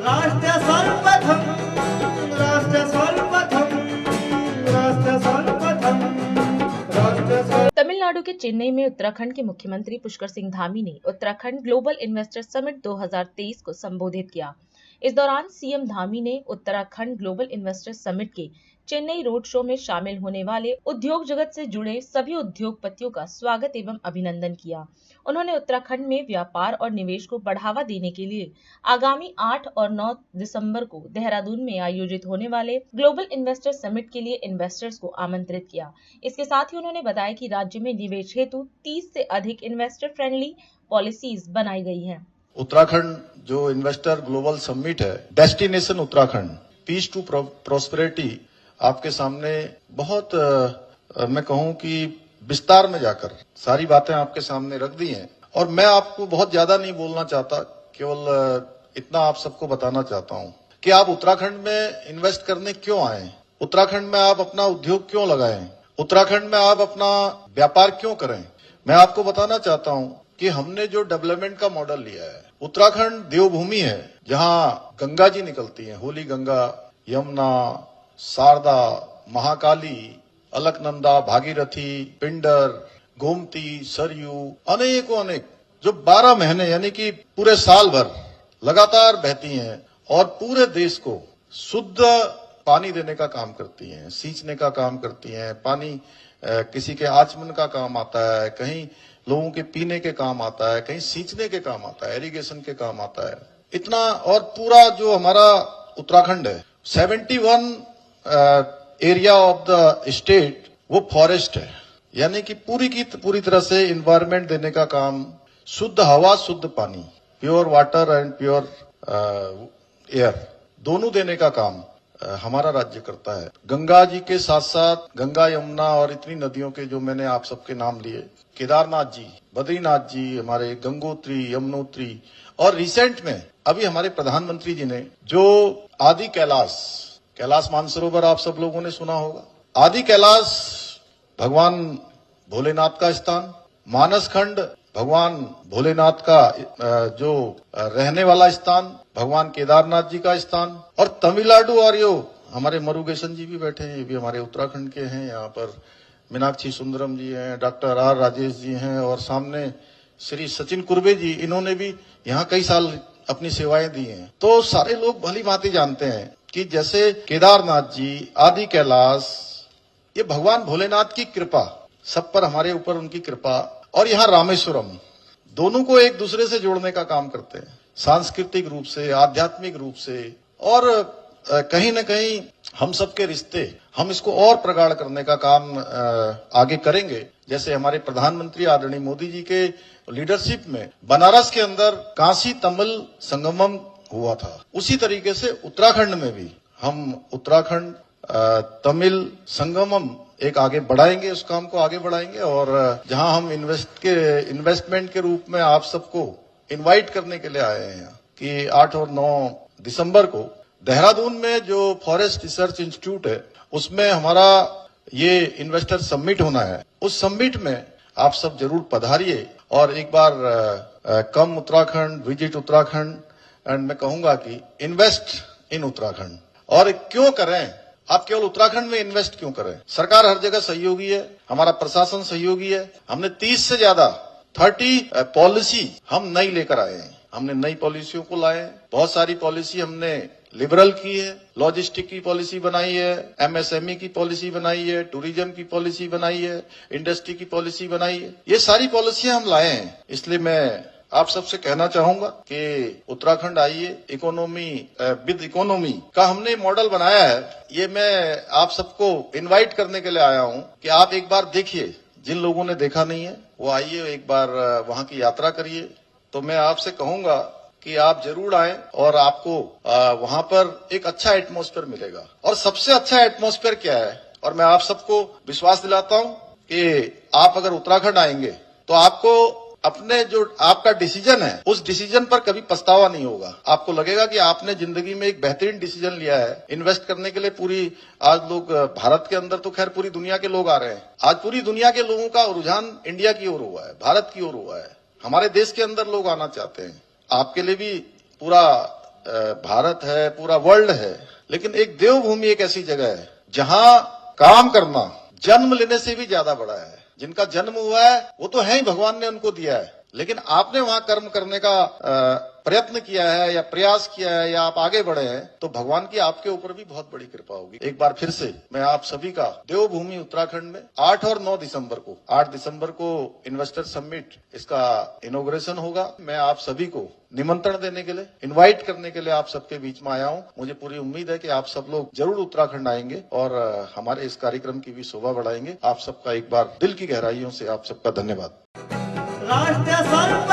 राष्ट्र सर्वप्रथम राष्ट्र सर्वप्रथम राष्ट्र सर्वप्रथम राष्ट्र सर्व। तमिलनाडु के चेन्नई में उत्तराखंड के मुख्यमंत्री पुष्कर सिंह धामी ने उत्तराखंड ग्लोबल इन्वेस्टर समिट 2023 को संबोधित किया। इस दौरान सीएम धामी ने उत्तराखंड ग्लोबल इन्वेस्टर समिट के चेन्नई रोड शो में शामिल होने वाले उद्योग जगत से जुड़े सभी उद्योगपतियों का स्वागत एवं अभिनंदन किया। उन्होंने उत्तराखंड में व्यापार और निवेश को बढ़ावा देने के लिए आगामी 8 और 9 दिसंबर को देहरादून में आयोजित होने वाले ग्लोबल इन्वेस्टर समिट के लिए इन्वेस्टर्स को आमंत्रित किया। इसके साथ ही उन्होंने बताया कि राज्य में निवेश हेतु 30 से अधिक इन्वेस्टर फ्रेंडली पॉलिसीज बनाई गई हैं। उत्तराखंड जो इन्वेस्टर ग्लोबल समिट है, destination Uttarakhand, peace to prosperity, आपके सामने बहुत मैं कहूं कि विस्तार में जाकर सारी बातें आपके सामने रख दी हैं। और मैं आपको बहुत ज्यादा नहीं बोलना चाहता, केवल इतना आप सबको बताना चाहता हूं कि आप उत्तराखंड में इन्वेस्ट करने क्यों आए, उत्तराखंड में आप अपना उद्योग क्यों लगाएं, उत्तराखंड में आप अपना व्यापार क्यों करें। मैं आपको बताना चाहता हूं कि हमने जो डेवलपमेंट का मॉडल लिया है, उत्तराखंड देवभूमि है जहां गंगा जी निकलती हैं, होली गंगा, यमुना, शारदा, महाकाली, अलकनंदा, भागीरथी, पिंडर, गोमती, सरयू, अनेक जो 12 महीने यानी कि पूरे साल भर लगातार बहती हैं और पूरे देश को शुद्ध पानी देने का काम करती हैं, सींचने का काम करती हैं। पानी किसी के आचमन का काम आता है, कहीं लोगों के पीने के काम आता है, कहीं सींचने के काम आता है, इरिगेशन के काम आता है। इतना, और पूरा जो हमारा उत्तराखंड है, 71 एरिया ऑफ द स्टेट वो फॉरेस्ट है, यानी कि पूरी की पूरी तरह से इन्वायरमेंट देने का काम, शुद्ध हवा, शुद्ध पानी, pure water and pure air, दोनों देने का काम हमारा राज्य करता है। गंगा जी के साथ साथ गंगा, यमुना और इतनी नदियों के जो मैंने आप सबके नाम लिए, केदारनाथ जी, बद्रीनाथ जी, हमारे गंगोत्री, यमुनोत्री, और रिसेंट में अभी हमारे प्रधानमंत्री जी ने जो आदि कैलाश मानसरोवर आप सब लोगों ने सुना होगा। आदि कैलाश भगवान भोलेनाथ का स्थान, मानसखंड भगवान भोलेनाथ का जो रहने वाला स्थान, भगवान केदारनाथ जी का स्थान, और तमिलनाडु, और यो हमारे मुरुगेशन जी भी बैठे हैं, ये भी हमारे उत्तराखंड के हैं। यहाँ पर मीनाक्षी सुंदरम जी हैं, डॉक्टर आर राजेश जी हैं, और सामने श्री सचिन कुर्बे जी, इन्होंने भी यहाँ कई साल अपनी सेवाएं दी हैं। तो सारे लोग भली भांति जानते हैं कि जैसे केदारनाथ जी, आदि कैलाश, ये भगवान भोलेनाथ की कृपा, सब पर हमारे ऊपर उनकी कृपा, और यहाँ रामेश्वरम, दोनों को एक दूसरे से जोड़ने का काम करते हैं, सांस्कृतिक रूप से, आध्यात्मिक रूप से, और कहीं न कहीं हम सबके रिश्ते, हम इसको और प्रगाढ़ करने का काम आगे करेंगे। जैसे हमारे प्रधानमंत्री आदरणीय मोदी जी के लीडरशिप में बनारस के अंदर काशी तमिल संगमम हुआ था, उसी तरीके से उत्तराखंड में भी हम उत्तराखंड तमिल संगमम एक आगे बढ़ाएंगे, उस काम को आगे बढ़ाएंगे। और जहां हम इन्वेस्टमेंट के रूप में आप सबको इनवाइट करने के लिए आए हैं कि 8 और 9 दिसंबर को देहरादून में जो फॉरेस्ट रिसर्च इंस्टीट्यूट है, उसमें हमारा ये इन्वेस्टर समिट होना है। उस समिट में आप सब जरूर पधारिए और एक बार कम उत्तराखंड, विजिट उत्तराखंड, एंड मैं कहूंगा कि इन्वेस्ट इन उत्तराखंड। और क्यों करें, आप केवल उत्तराखंड में इन्वेस्ट क्यों करें? सरकार हर जगह सहयोगी है, हमारा प्रशासन सहयोगी है। हमने 30 से ज्यादा 30 पॉलिसी हम नई लेकर आए हैं, हमने नई पॉलिसियों को लाए। बहुत सारी पॉलिसी हमने लिबरल की है, लॉजिस्टिक की पॉलिसी बनाई है, एमएसएमई की पॉलिसी बनाई है, टूरिज्म की पॉलिसी बनाई है, इंडस्ट्री की पॉलिसी बनाई है। ये सारी पॉलिसियां हम लाए हैं। इसलिए मैं आप सबसे कहना चाहूंगा कि उत्तराखंड आइए, इकोनॉमी विद इकोनॉमी का हमने मॉडल बनाया है। ये मैं आप सबको इनवाइट करने के लिए आया हूं कि आप एक बार देखिए, जिन लोगों ने देखा नहीं है वो आइए, एक बार वहां की यात्रा करिए। तो मैं आपसे कहूंगा कि आप जरूर आएं और आपको वहां पर एक अच्छा एटमॉस्फेयर मिलेगा। और सबसे अच्छा एटमॉस्फेयर क्या है, और मैं आप सबको विश्वास दिलाता हूं कि आप अगर उत्तराखंड आएंगे तो आपको अपने जो आपका डिसीजन है, उस डिसीजन पर कभी पछतावा नहीं होगा। आपको लगेगा कि आपने जिंदगी में एक बेहतरीन डिसीजन लिया है इन्वेस्ट करने के लिए। पूरी आज लोग भारत के अंदर तो खैर पूरी दुनिया के लोग आ रहे हैं। आज पूरी दुनिया के लोगों का रुझान इंडिया की ओर हुआ है, भारत की ओर हुआ है। हमारे देश के अंदर लोग आना चाहते हैं। आपके लिए भी पूरा भारत है, पूरा वर्ल्ड है, लेकिन एक देवभूमि एक ऐसी जगह है जहां काम करना जन्म लेने से भी ज्यादा बड़ा है। जिनका जन्म हुआ है वो तो है ही, भगवान ने उनको दिया है, लेकिन आपने वहां कर्म करने का प्रयत्न किया है या प्रयास किया है या आप आगे बढ़े हैं, तो भगवान की आपके ऊपर भी बहुत बड़ी कृपा होगी। एक बार फिर से मैं आप सभी का देवभूमि उत्तराखंड में 8 और 9 दिसंबर को 8 दिसंबर को इन्वेस्टर समिट इसका इनॉग्रेशन होगा। मैं आप सभी को निमंत्रण देने के लिए, इनवाइट करने के लिए आप सबके बीच में आया हूं। मुझे पूरी उम्मीद है कि आप सब लोग जरूर उत्तराखंड आएंगे और हमारे इस कार्यक्रम की भी शोभा बढ़ाएंगे। आप सबका एक बार दिल की गहराइयों से आप सबका धन्यवाद। राष्ट्र सर्वप्रथम